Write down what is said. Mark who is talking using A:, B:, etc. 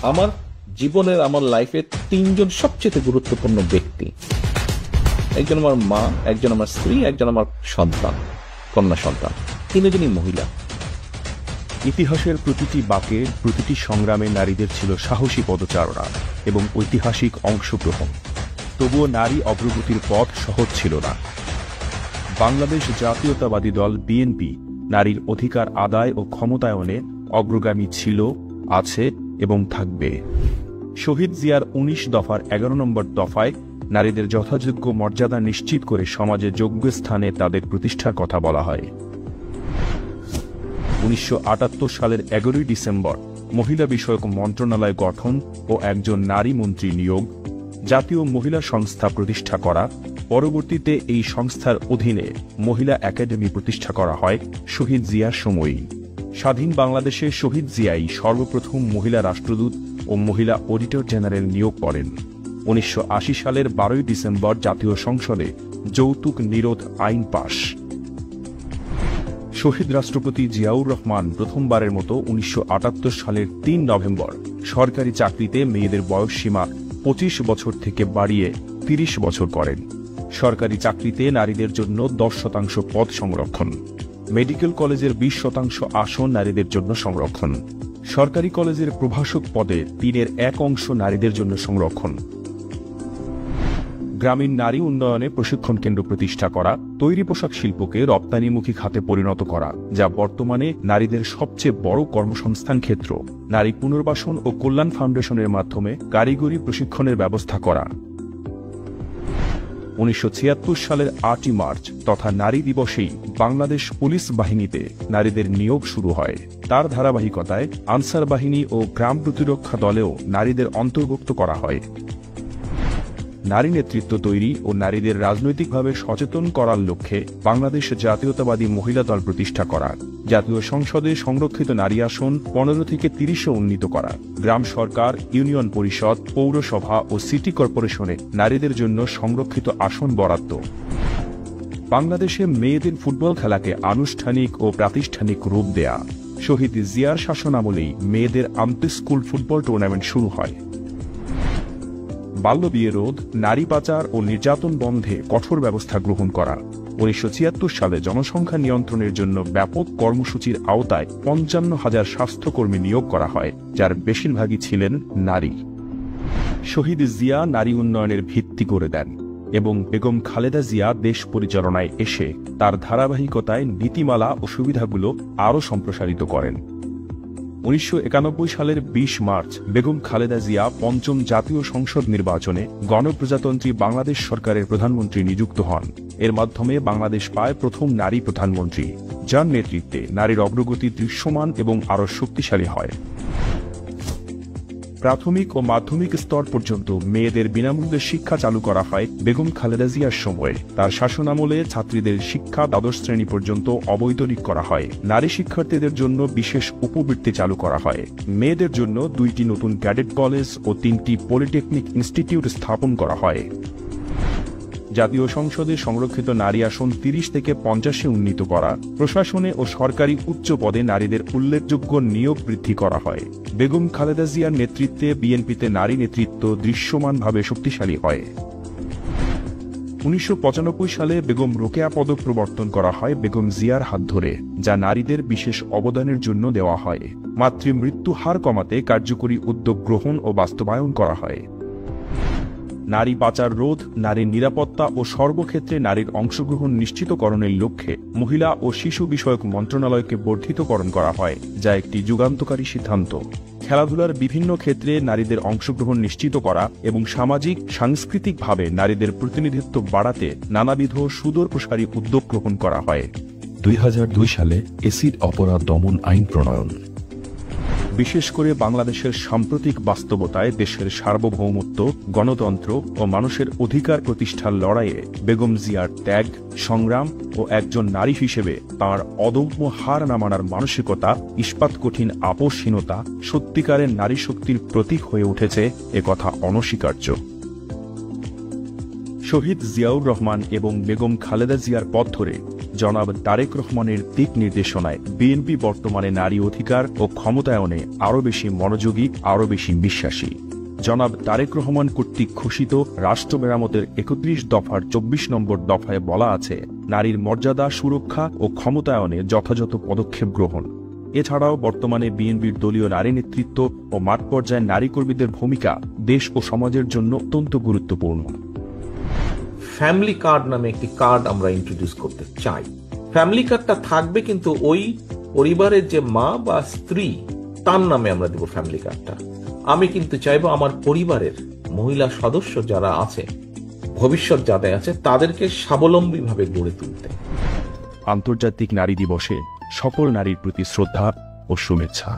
A: আমার জীবনের আমার লাইফে তিনজন সবচেয়ে গুরুত্বপূর্ণ ব্যক্তি, একজন আমার মা, একজন আমার স্ত্রী, একজন আমার সন্তান, কন্যা সন্তান, তিনজনই মহিলা।
B: ইতিহাসের প্রতিটি বাঁকে, প্রতিটি সংগ্রামে নারীদের ছিল সাহসী পদচারণা এবং ঐতিহাসিক অংশগ্রহণ। তবুও নারী অগ্রগতির পথ সহজ ছিল না। বাংলাদেশ জাতীয়তাবাদী দল বিএনপি নারীর অধিকার আদায় ও ক্ষমতায়নে অগ্রগামী ছিল, আছে এবং থাকবে। শহীদ জিয়ার ১৯ দফার ১১ নম্বর দফায় নারীদের যথাযোগ্য মর্যাদা নিশ্চিত করে সমাজে যোগ্য স্থানে তাদের প্রতিষ্ঠার কথা বলা হয়। ১৯৭৮ সালের ১১ ডিসেম্বর মহিলা বিষয়ক মন্ত্রণালয় গঠন ও একজন নারী মন্ত্রী নিয়োগ, জাতীয় মহিলা সংস্থা প্রতিষ্ঠা করা, পরবর্তীতে এই সংস্থার অধীনে মহিলা একাডেমি প্রতিষ্ঠা করা হয় শহীদ জিয়ার সময়ই। স্বাধীন বাংলাদেশে শহীদ জিয়াই সর্বপ্রথম মহিলা রাষ্ট্রদূত ও মহিলা অডিটর জেনারেল নিয়োগ করেন। ১৯৮০ সালের ১২ ডিসেম্বর জাতীয় সংসদে যৌতুক নিরোধ আইন পাশ। শহীদ রাষ্ট্রপতি জিয়াউর রহমান প্রথমবারের মতো ১৯৭৮ সালের ৩ নভেম্বর সরকারি চাকরিতে মেয়েদের বয়সসীমা ২৫ বছর থেকে বাড়িয়ে ৩০ বছর করেন। সরকারি চাকরিতে নারীদের জন্য ১০% পদ সংরক্ষণ, মেডিকেল কলেজের ২০% আসন নারীদের জন্য সংরক্ষণ, সরকারি কলেজের প্রভাষক পদে ১/৩ নারীদের জন্য সংরক্ষণ, গ্রামীণ নারী উন্নয়নে প্রশিক্ষণ কেন্দ্র প্রতিষ্ঠা করা, তৈরি পোশাক শিল্পকে রপ্তানিমুখী খাতে পরিণত করা, যা বর্তমানে নারীদের সবচেয়ে বড় কর্মসংস্থান ক্ষেত্র, নারী পুনর্বাসন ও কল্যাণ ফাউন্ডেশনের মাধ্যমে কারিগরি প্রশিক্ষণের ব্যবস্থা করা। ১৯৭৬ সালের ৮ই মার্চ তথা নারী দিবসেই বাংলাদেশ পুলিশ বাহিনীতে নারীদের নিয়োগ শুরু হয়। তার ধারাবাহিকতায় আনসার বাহিনী ও গ্রাম প্রতিরক্ষা দলেও নারীদের অন্তর্ভুক্ত করা হয়। নারী নেতৃত্ব তৈরি ও নারীদের রাজনৈতিকভাবে সচেতন করার লক্ষ্যে বাংলাদেশ জাতীয়তাবাদী মহিলা দল প্রতিষ্ঠা করা, জাতীয় সংসদে সংরক্ষিত নারী আসন ১৫ থেকে ৩০-এ উন্নীত করা, গ্রাম সরকার, ইউনিয়ন পরিষদ, পৌরসভা ও সিটি কর্পোরেশনে নারীদের জন্য সংরক্ষিত আসন বরাদ্দ। বাংলাদেশে মেয়েদের ফুটবল খেলাকে আনুষ্ঠানিক ও প্রাতিষ্ঠানিক রূপ দেয়া। শহীদ জিয়ার শাসনামলেই মেয়েদের আন্তঃস্কুল ফুটবল টুর্নামেন্ট শুরু হয়। বাল্যবিয়ে রোধ, নারী পাচার ও নির্যাতন বন্ধে কঠোর ব্যবস্থা গ্রহণ করা। ১৯৭৬ সালে জনসংখ্যা নিয়ন্ত্রণের জন্য ব্যাপক কর্মসূচির আওতায় ৫৫,০০০ স্বাস্থ্যকর্মী নিয়োগ করা হয়, যার বেশিরভাগই ছিলেন নারী। শহীদ জিয়া নারী উন্নয়নের ভিত্তি করে দেন এবং বেগম খালেদা জিয়া দেশ পরিচালনায় এসে তার ধারাবাহিকতায় নীতিমালা ও সুবিধাগুলো আরও সম্প্রসারিত করেন। ১৯৯১ সালের ২০ মার্চ বেগম খালেদা জিয়া পঞ্চম জাতীয় সংসদ নির্বাচনে গণপ্রজাতন্ত্রী বাংলাদেশ সরকারের প্রধানমন্ত্রী নিযুক্ত হন। এর মাধ্যমে বাংলাদেশ পায় প্রথম নারী প্রধানমন্ত্রী, যার নেতৃত্বে নারীর অগ্রগতি দৃশ্যমান এবং আরও শক্তিশালী হয়। প্রাথমিক ও মাধ্যমিক স্তর পর্যন্ত মেয়েদের বিনামূল্যে শিক্ষা চালু করা হয় বেগম খালেদা জিয়ার সময়ে। তার শাসনামলে ছাত্রীদের শিক্ষা দ্বাদশ শ্রেণী পর্যন্ত অবৈতনিক করা হয়। নারী শিক্ষার্থীদের জন্য বিশেষ উপবৃত্তি চালু করা হয়। মেয়েদের জন্য ২টি নতুন ক্যাডেট কলেজ ও ৩টি পলিটেকনিক ইনস্টিটিউট স্থাপন করা হয়। জাতীয় সংসদে সংরক্ষিত নারী আসন ৩০ থেকে ৫০-এ উন্নীত করা। প্রশাসনে ও সরকারি উচ্চ পদে নারীদের উল্লেখযোগ্য নিয়োগ বৃদ্ধি করা হয়। বেগম খালেদা জিয়ার নেতৃত্বে বিএনপিতে নারী নেতৃত্ব দৃশ্যমানভাবে শক্তিশালী হয়। ১৯৯৫ সালে বেগম রোকেয়া পদক প্রবর্তন করা হয় বেগম জিয়ার হাত ধরে, যা নারীদের বিশেষ অবদানের জন্য দেওয়া হয়। মাতৃমৃত্যু হার কমাতে কার্যকরী উদ্যোগ গ্রহণ ও বাস্তবায়ন করা হয়। নারী পাচার রোধ, নারীর নিরাপত্তা ও সর্বক্ষেত্রে নারীর অংশগ্রহণ নিশ্চিতকরণের লক্ষ্যে মহিলা ও শিশু বিষয়ক মন্ত্রণালয়কে বর্ধিতকরণ করা হয়, যা একটি যুগান্তকারী সিদ্ধান্ত। খেলাধুলার বিভিন্ন ক্ষেত্রে নারীদের অংশগ্রহণ নিশ্চিত করা এবং সামাজিক সাংস্কৃতিকভাবে নারীদের প্রতিনিধিত্ব বাড়াতে নানাবিধ সুদূরপ্রসারী উদ্যোগ গ্রহণ করা হয়।
C: ২০০২ সালে এসিড অপরাধ দমন আইন প্রণয়ন।
B: বিশেষ করে বাংলাদেশের সাম্প্রতিক বাস্তবতায় দেশের সার্বভৌমত্ব, গণতন্ত্র ও মানুষের অধিকার প্রতিষ্ঠার লড়াইয়ে বেগম জিয়ার ত্যাগ, সংগ্রাম ও একজন নারী হিসেবে তাঁর অদম্য হার না মানার মানসিকতা, ইস্পাত কঠিন আপোষহীনতা সত্যিকারের নারী শক্তির প্রতীক হয়ে উঠেছে, একথা অনস্বীকার্য। শহীদ জিয়াউর রহমান এবং বেগম খালেদা জিয়ার পথ ধরে জনাব তারেক রহমানের দিক নির্দেশনায় বিএনপি বর্তমানে নারী অধিকার ও ক্ষমতায়নে আরও বেশি মনোযোগী, আরও বেশি বিশ্বাসী। জনাব তারেক রহমান কর্তৃক ঘোষিত রাষ্ট্র মেরামতের ৩১ দফার ২৪ নম্বর দফায় বলা আছে, নারীর মর্যাদা, সুরক্ষা ও ক্ষমতায়নে যথাযথ পদক্ষেপ গ্রহণ। এছাড়াও বর্তমানে বিএনপির দলীয় নারী নেতৃত্ব ও মাঠ পর্যায়ে নারী কর্মীদের ভূমিকা দেশ ও সমাজের জন্য অত্যন্ত গুরুত্বপূর্ণ।
A: ফ্যামিলি কার্ড নামে একটি কার্ড আমরা ইন্ট্রোডিউস করতে চাই। ফ্যামিলি কার্ডটা থাকবে, কিন্তু ওই পরিবারের যে মা বা স্ত্রী, তার নামে আমরা দেব ফ্যামিলি কার্ডটা। আমি কিন্তু চাইবো আমার পরিবারের মহিলা সদস্য যারা আছে, ভবিষ্যৎ যাদের আছে, তাদেরকে স্বাবলম্বীভাবে গড়ে তুলতে।
B: আন্তর্জাতিক নারী দিবসে সকল নারীর প্রতি শ্রদ্ধা ও শুভেচ্ছা।